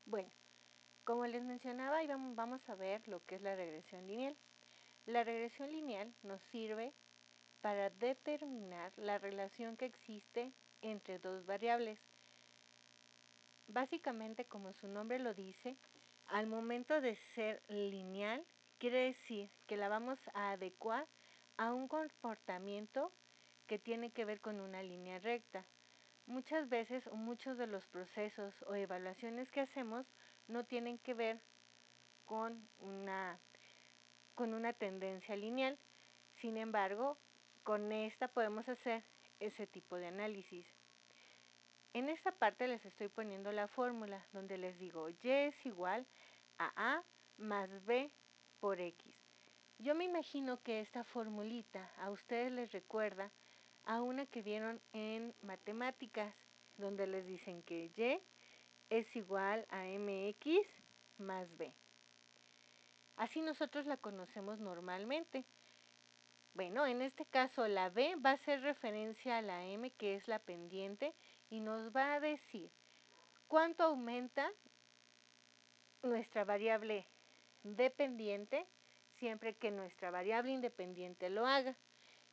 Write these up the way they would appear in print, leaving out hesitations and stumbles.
Bueno, como les mencionaba, vamos a ver lo que es la regresión lineal. La regresión lineal nos sirve para determinar la relación que existe entre dos variables. Básicamente, como su nombre lo dice, al momento de ser lineal, quiere decir que la vamos a adecuar a un comportamiento que tiene que ver con una línea recta. Muchas veces o muchos de los procesos o evaluaciones que hacemos no tienen que ver con una tendencia lineal. Sin embargo, con esta podemos hacer ese tipo de análisis. En esta parte les estoy poniendo la fórmula donde les digo y es igual a A más B por X. Yo me imagino que esta formulita a ustedes les recuerda a una que vieron en matemáticas, donde les dicen que Y es igual a MX más B. Así nosotros la conocemos normalmente. Bueno, en este caso la B va a hacer referencia a la M, que es la pendiente, y nos va a decir cuánto aumenta nuestra variable dependiente siempre que nuestra variable independiente lo haga.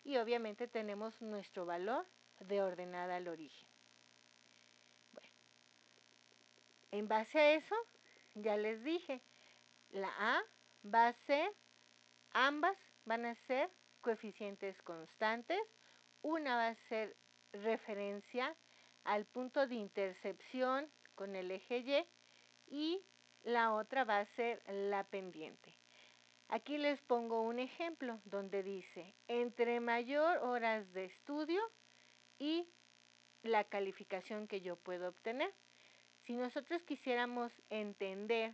Y obviamente tenemos nuestro valor de ordenada al origen. Bueno, en base a eso, ya les dije, la A va a ser, ambas van a ser coeficientes constantes. Una va a ser referencia al punto de intercepción con el eje Y la otra va a ser la pendiente. Aquí les pongo un ejemplo donde dice, entre mayor horas de estudio y la calificación que yo puedo obtener. Si nosotros quisiéramos entender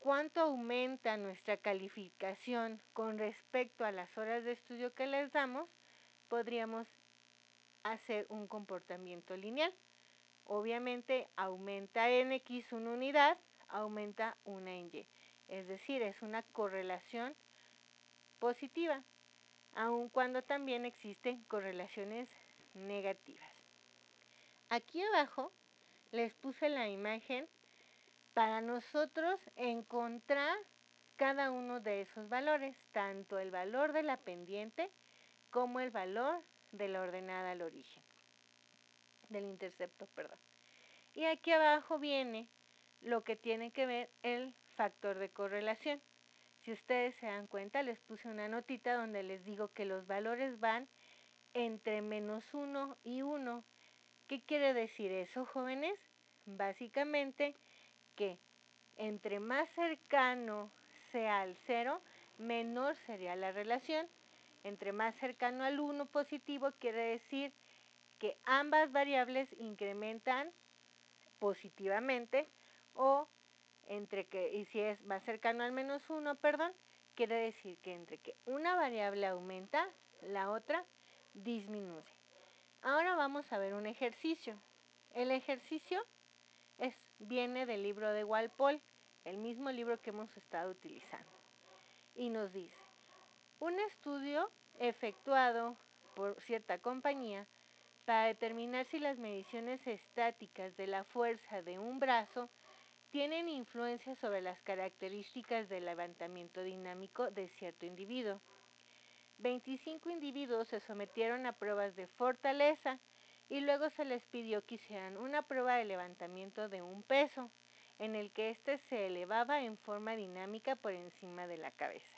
cuánto aumenta nuestra calificación con respecto a las horas de estudio que les damos, podríamos hacer un comportamiento lineal. Obviamente aumenta en X una unidad, aumenta una en Y. Es decir, es una correlación positiva, aun cuando también existen correlaciones negativas. Aquí abajo les puse la imagen para nosotros encontrar cada uno de esos valores, tanto el valor de la pendiente como el valor de la ordenada al origen, del intercepto, perdón. Y aquí abajo viene lo que tiene que ver el factor de correlación. Si ustedes se dan cuenta, les puse una notita donde les digo que los valores van entre -1 y 1. ¿Qué quiere decir eso, jóvenes? Básicamente que entre más cercano sea al 0, menor sería la relación. Entre más cercano al 1 positivo quiere decir que ambas variables incrementan positivamente, o y si es más cercano al -1, perdón, quiere decir que entre que una variable aumenta, la otra disminuye. Ahora vamos a ver un ejercicio. El ejercicio viene del libro de Walpole, el mismo libro que hemos estado utilizando. Y nos dice, un estudio efectuado por cierta compañía para determinar si las mediciones estáticas de la fuerza de un brazo tienen influencia sobre las características del levantamiento dinámico de cierto individuo. 25 individuos se sometieron a pruebas de fortaleza y luego se les pidió que hicieran una prueba de levantamiento de un peso, en el que éste se elevaba en forma dinámica por encima de la cabeza.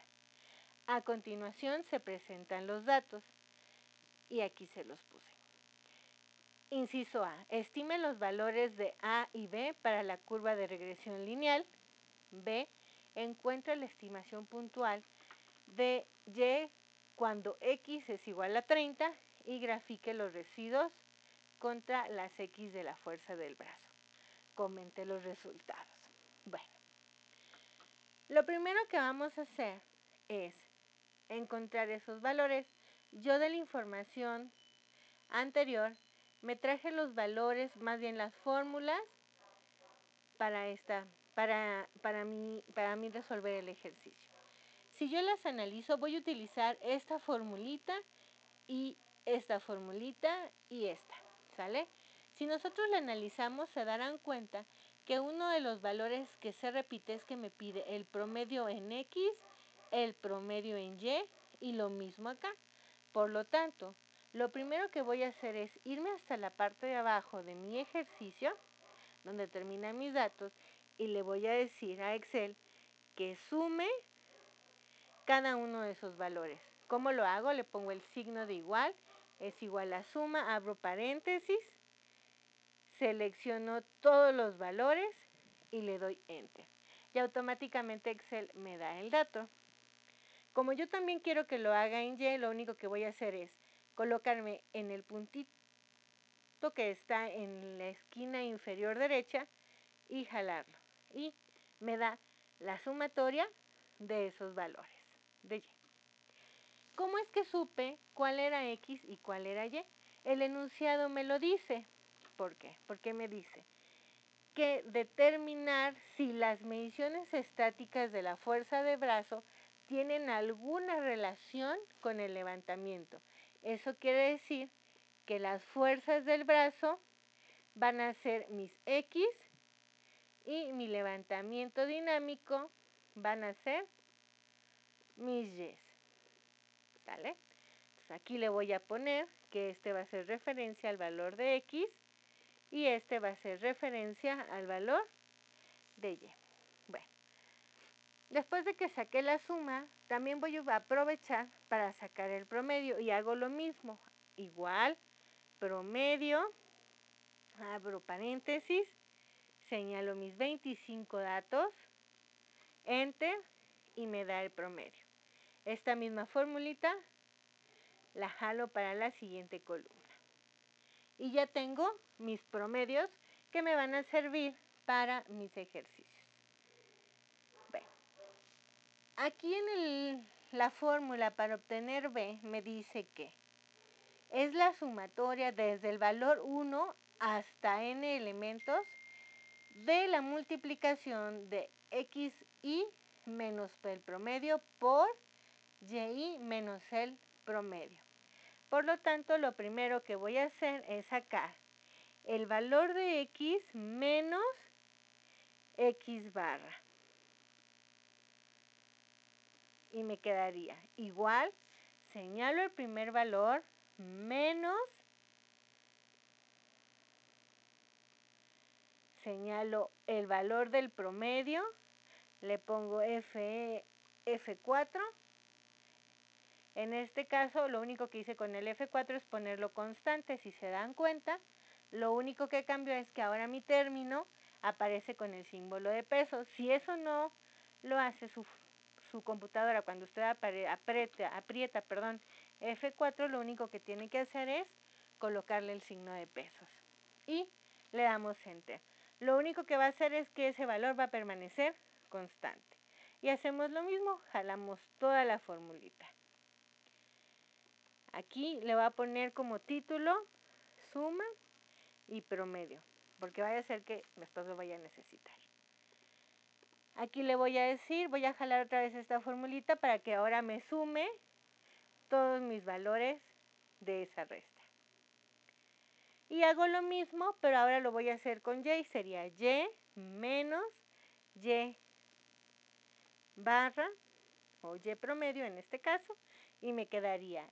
A continuación se presentan los datos, y aquí se los puse. Inciso A. Estime los valores de A y B para la curva de regresión lineal. B. Encuentra la estimación puntual de Y cuando X es igual a 30 y grafique los residuos contra las X de la fuerza del brazo. Comente los resultados. Bueno, lo primero que vamos a hacer es encontrar esos valores. Yo de la información anterior me traje los valores, más bien las fórmulas para mí resolver el ejercicio. Si yo las analizo, voy a utilizar esta formulita y esta, ¿sale? Si nosotros le analizamos, se darán cuenta que uno de los valores que se repite es que me pide el promedio en X, el promedio en Y lo mismo acá. Por lo tanto, lo primero que voy a hacer es irme hasta la parte de abajo de mi ejercicio, donde terminan mis datos, y le voy a decir a Excel que sume cada uno de esos valores. ¿Cómo lo hago? Le pongo el signo de igual, es igual a suma, abro paréntesis, selecciono todos los valores y le doy Enter. Y automáticamente Excel me da el dato. Como yo también quiero que lo haga en Y, lo único que voy a hacer es colocarme en el puntito que está en la esquina inferior derecha y jalarlo. Y me da la sumatoria de esos valores de Y. ¿Cómo es que supe cuál era X y cuál era Y? El enunciado me lo dice. ¿Por qué? Porque me dice que determinar si las mediciones estáticas de la fuerza de brazo tienen alguna relación con el levantamiento. Eso quiere decir que las fuerzas del brazo van a ser mis X y mi levantamiento dinámico van a ser mis Y. ¿Sale? Entonces aquí le voy a poner que este va a ser referencia al valor de X y este va a ser referencia al valor de Y. Bueno, después de que saqué la suma, también voy a aprovechar para sacar el promedio y hago lo mismo. Igual, promedio, abro paréntesis, señalo mis 25 datos, Enter y me da el promedio. Esta misma formulita la jalo para la siguiente columna. Y ya tengo mis promedios que me van a servir para mis ejercicios. Bueno, aquí en la fórmula para obtener B me dice que es la sumatoria desde el valor 1 hasta n elementos de la multiplicación de xi menos el promedio por yi menos el promedio. Por lo tanto, lo primero que voy a hacer es sacar el valor de x menos x barra. Y me quedaría igual, señalo el primer valor, menos, señalo el valor del promedio, le pongo F4. En este caso, lo único que hice con el F4 es ponerlo constante. Si se dan cuenta, lo único que cambió es que ahora mi término aparece con el símbolo de peso. Si eso no lo hace su computadora cuando usted aprieta F4, lo único que tiene que hacer es colocarle el signo de pesos. Y le damos Enter. Lo único que va a hacer es que ese valor va a permanecer constante. Y hacemos lo mismo, jalamos toda la formulita. Aquí le voy a poner como título suma y promedio, porque vaya a ser que después lo vaya a necesitar. Aquí le voy a decir, voy a jalar otra vez esta formulita para que ahora me sume todos mis valores de esa resta. Y hago lo mismo, pero ahora lo voy a hacer con y, sería y menos y barra, o y promedio en este caso, y me quedaría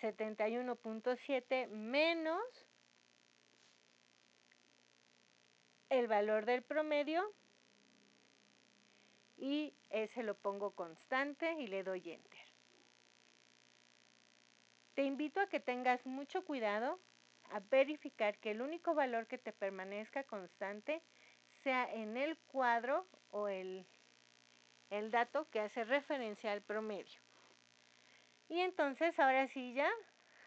71.7 menos el valor del promedio, y ese lo pongo constante y le doy Enter. Te invito a que tengas mucho cuidado a verificar que el único valor que te permanezca constante sea en el cuadro o el dato que hace referencia al promedio. Y entonces ahora sí ya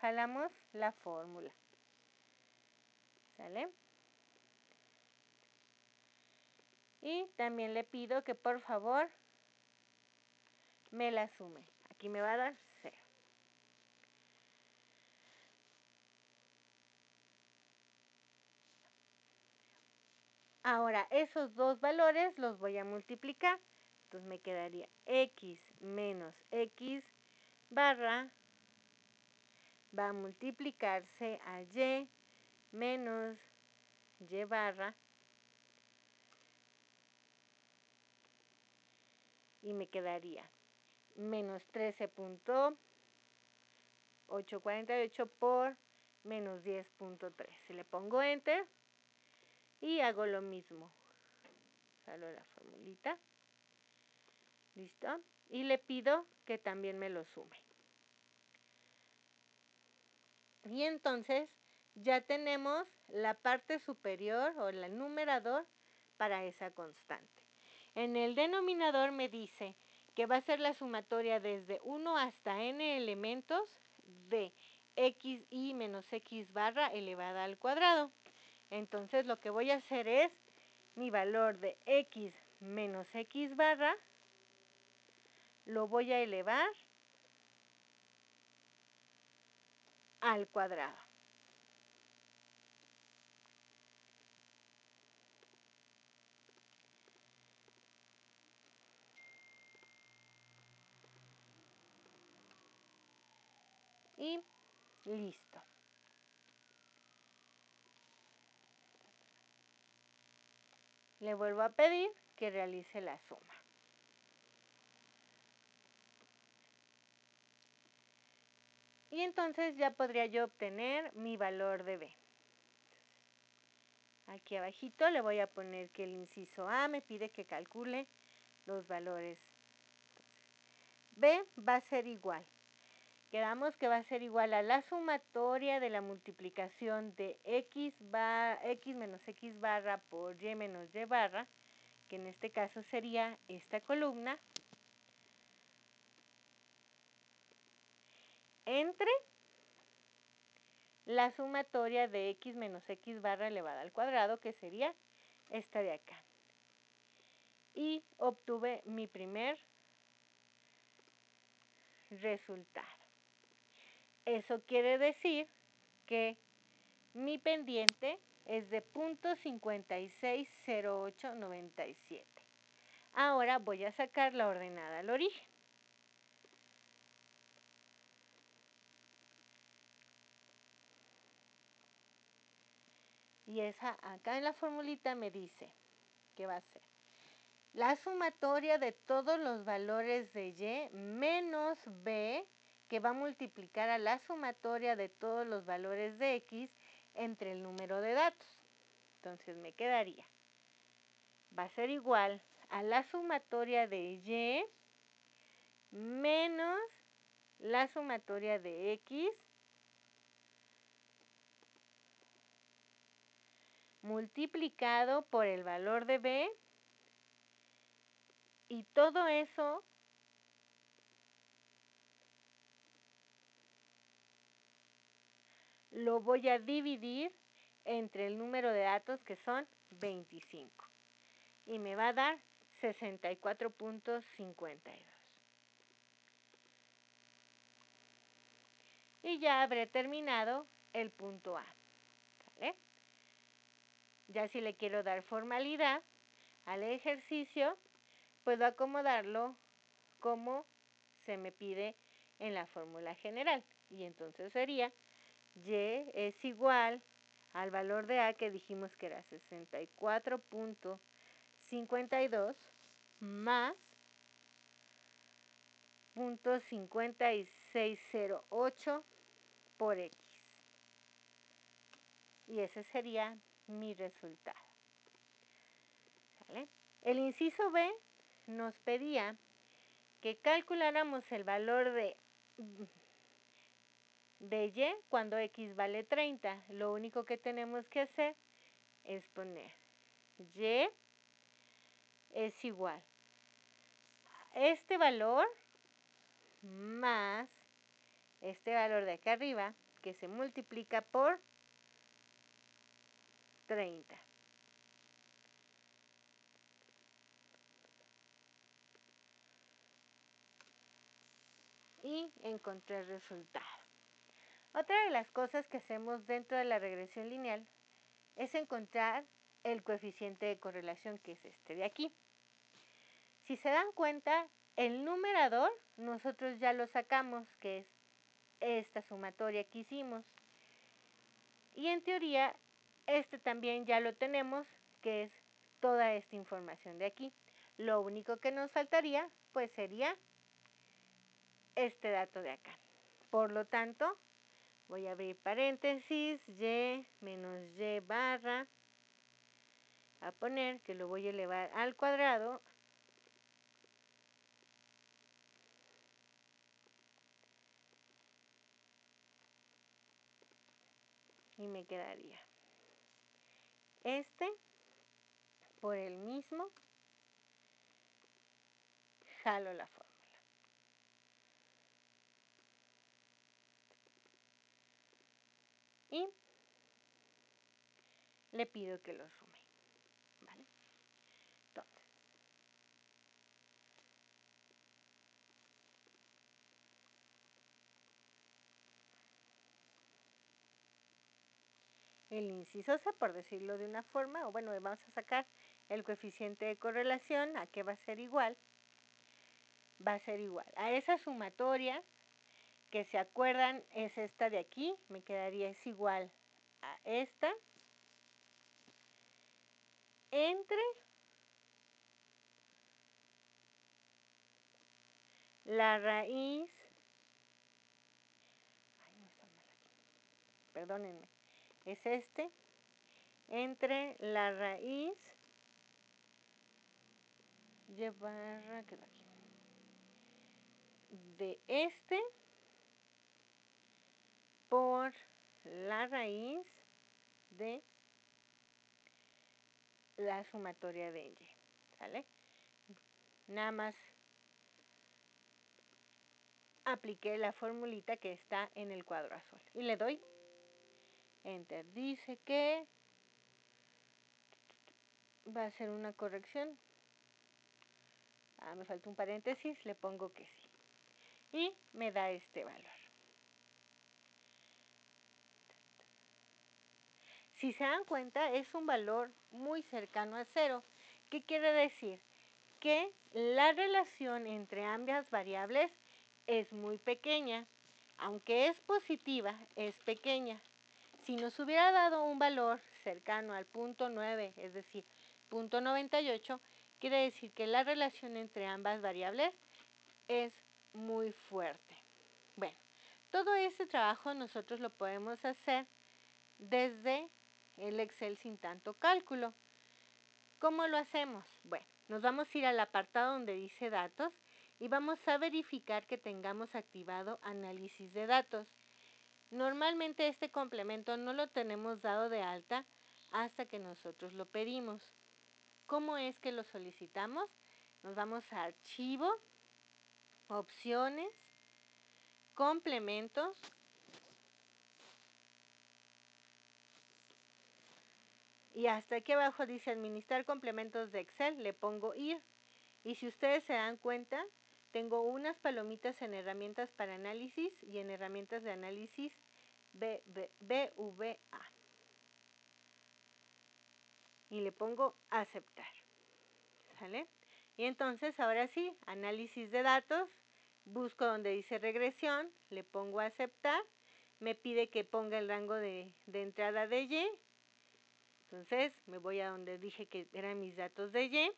jalamos la fórmula. ¿Sale? Y también le pido que por favor me la sume. Aquí me va a dar 0. Ahora, esos dos valores los voy a multiplicar. Entonces me quedaría x menos x barra va a multiplicarse a y menos y barra, y me quedaría menos 13.848 por menos 10.3. Si le pongo enter y hago lo mismo, salgo la formulita, listo, y le pido que también me lo sume. Y entonces ya tenemos la parte superior o el numerador para esa constante. En el denominador me dice que va a ser la sumatoria desde 1 hasta n elementos de x y menos x barra elevada al cuadrado. Entonces lo que voy a hacer es mi valor de x menos x barra lo voy a elevar al cuadrado. Y listo. Le vuelvo a pedir que realice la suma. Y entonces ya podría yo obtener mi valor de B. Aquí abajito le voy a poner que el inciso A me pide que calcule los valores. B va a ser igual. Quedamos que va a ser igual a la sumatoria de la multiplicación de x menos x barra por y menos y barra, que en este caso sería esta columna, entre la sumatoria de x menos x barra elevada al cuadrado, que sería esta de acá. Y obtuve mi primer resultado. Eso quiere decir que mi pendiente es de 0.560897. Ahora voy a sacar la ordenada al origen. Y esa acá en la formulita me dice que va a ser la sumatoria de todos los valores de y menos b, que va a multiplicar a la sumatoria de todos los valores de x entre el número de datos. Entonces me quedaría, va a ser igual a la sumatoria de y menos la sumatoria de x multiplicado por el valor de b, y todo eso lo voy a dividir entre el número de datos, que son 25. Y me va a dar 64.52. Y ya habré terminado el punto A. ¿Vale? Ya si le quiero dar formalidad al ejercicio, puedo acomodarlo como se me pide en la fórmula general. Y entonces sería y es igual al valor de A, que dijimos que era 64.52 más 0.5608 por X. Y ese sería mi resultado. ¿Sale? El inciso B nos pedía que calculáramos el valor de y cuando X vale 30. Lo único que tenemos que hacer es poner y es igual a este valor más este valor de acá arriba, que se multiplica por 30. Y encontré el resultado. Otra de las cosas que hacemos dentro de la regresión lineal es encontrar el coeficiente de correlación, que es este de aquí. Si se dan cuenta, el numerador nosotros ya lo sacamos, que es esta sumatoria que hicimos. Y en teoría, Este también ya lo tenemos, que es toda esta información de aquí. Lo único que nos faltaría, pues sería este dato de acá. Por lo tanto, voy a abrir paréntesis, y menos y barra, a poner que lo voy a elevar al cuadrado, y me quedaría este por el mismo, jalo la fórmula. Y le pido que lo sume, ¿vale? Entonces, el inciso C, por decirlo de una forma, o bueno, vamos a sacar el coeficiente de correlación, ¿a qué va a ser igual? Va a ser igual a esa sumatoria, que se acuerdan es esta de aquí, me quedaría es igual a esta, entre la raíz, ay, no está mal aquí, perdónenme, es este, entre la raíz, y barra, quedó aquí, de este por la raíz de la sumatoria de y, ¿sale? Nada más apliqué la formulita que está en el cuadro azul y le doy Enter. Dice que va a ser una corrección. Me falta un paréntesis, le pongo que sí. Y me da este valor. Si se dan cuenta, es un valor muy cercano a cero. ¿Qué quiere decir? Que la relación entre ambas variables es muy pequeña. Aunque es positiva, es pequeña. Si nos hubiera dado un valor cercano al punto 9, es decir, punto 98, quiere decir que la relación entre ambas variables es muy fuerte. Bueno, todo ese trabajo nosotros lo podemos hacer desde el Excel sin tanto cálculo. ¿Cómo lo hacemos? Bueno, nos vamos a ir al apartado donde dice datos y vamos a verificar que tengamos activado análisis de datos. Normalmente este complemento no lo tenemos dado de alta hasta que nosotros lo pedimos. ¿Cómo es que lo solicitamos? Nos vamos a archivo, opciones, complementos, y hasta aquí abajo dice administrar complementos de Excel, le pongo ir. Y si ustedes se dan cuenta, tengo unas palomitas en herramientas para análisis y en herramientas de análisis BVA. Y le pongo aceptar. ¿Sale? Y entonces ahora sí, análisis de datos, busco donde dice regresión, le pongo aceptar, me pide que ponga el rango de entrada de Y, entonces me voy a donde dije que eran mis datos de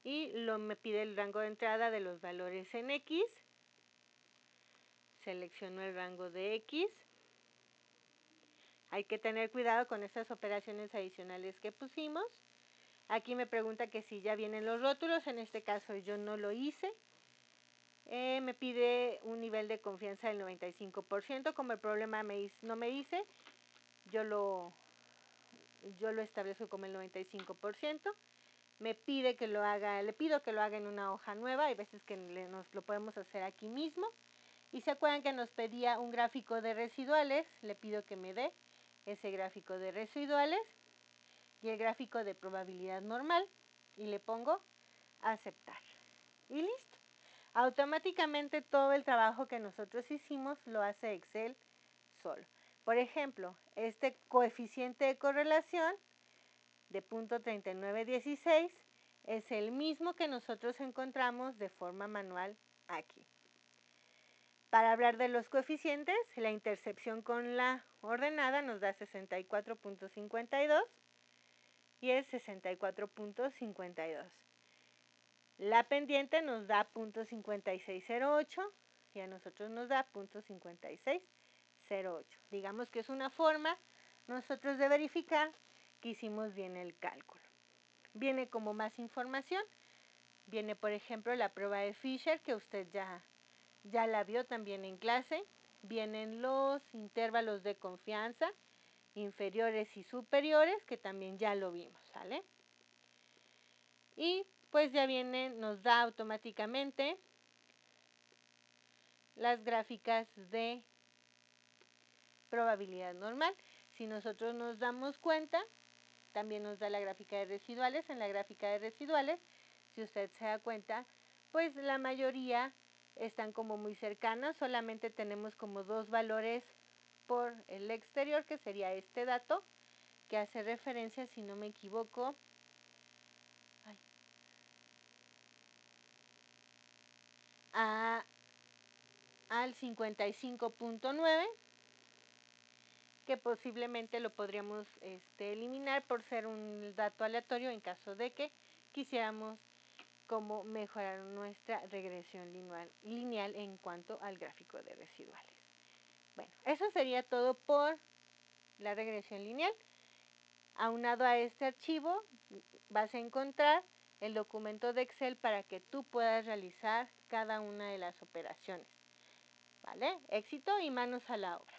Y me pide el rango de entrada de los valores en X, selecciono el rango de X, hay que tener cuidado con estas operaciones adicionales que pusimos. Aquí me pregunta que si ya vienen los rótulos, en este caso yo no lo hice. Me pide un nivel de confianza del 95%, como el problema no me dice, yo lo establezco como el 95%. Me pide que lo haga, le pido que lo haga en una hoja nueva, hay veces que nos lo podemos hacer aquí mismo. Y se acuerdan que nos pedía un gráfico de residuales, le pido que me dé ese gráfico de residuales y el gráfico de probabilidad normal y le pongo aceptar. Y listo. Automáticamente todo el trabajo que nosotros hicimos lo hace Excel solo. Por ejemplo, este coeficiente de correlación de .3916 es el mismo que nosotros encontramos de forma manual aquí. Para hablar de los coeficientes, la intercepción con la ordenada nos da 64.52 y es 64.52. La pendiente nos da .5608 y a nosotros nos da .5608. Digamos que es una forma nosotros de verificar que hicimos bien el cálculo. Viene como más información. Viene, por ejemplo, la prueba de Fisher, que usted ya la vio también en clase. Vienen los intervalos de confianza, inferiores y superiores, que también ya lo vimos, ¿sale? Y pues ya viene, nos da automáticamente las gráficas de probabilidad normal. Si nosotros nos damos cuenta, también nos da la gráfica de residuales. En la gráfica de residuales, si usted se da cuenta, pues la mayoría están como muy cercanas, solamente tenemos como dos valores por el exterior, que sería este dato, que hace referencia, si no me equivoco, al 55.9, que posiblemente lo podríamos eliminar por ser un dato aleatorio en caso de que quisiéramos como mejorar nuestra regresión lineal en cuanto al gráfico de residuales. Bueno, eso sería todo por la regresión lineal. Aunado a este archivo vas a encontrar el documento de Excel para que tú puedas realizar cada una de las operaciones. ¿Vale? Éxito y manos a la obra.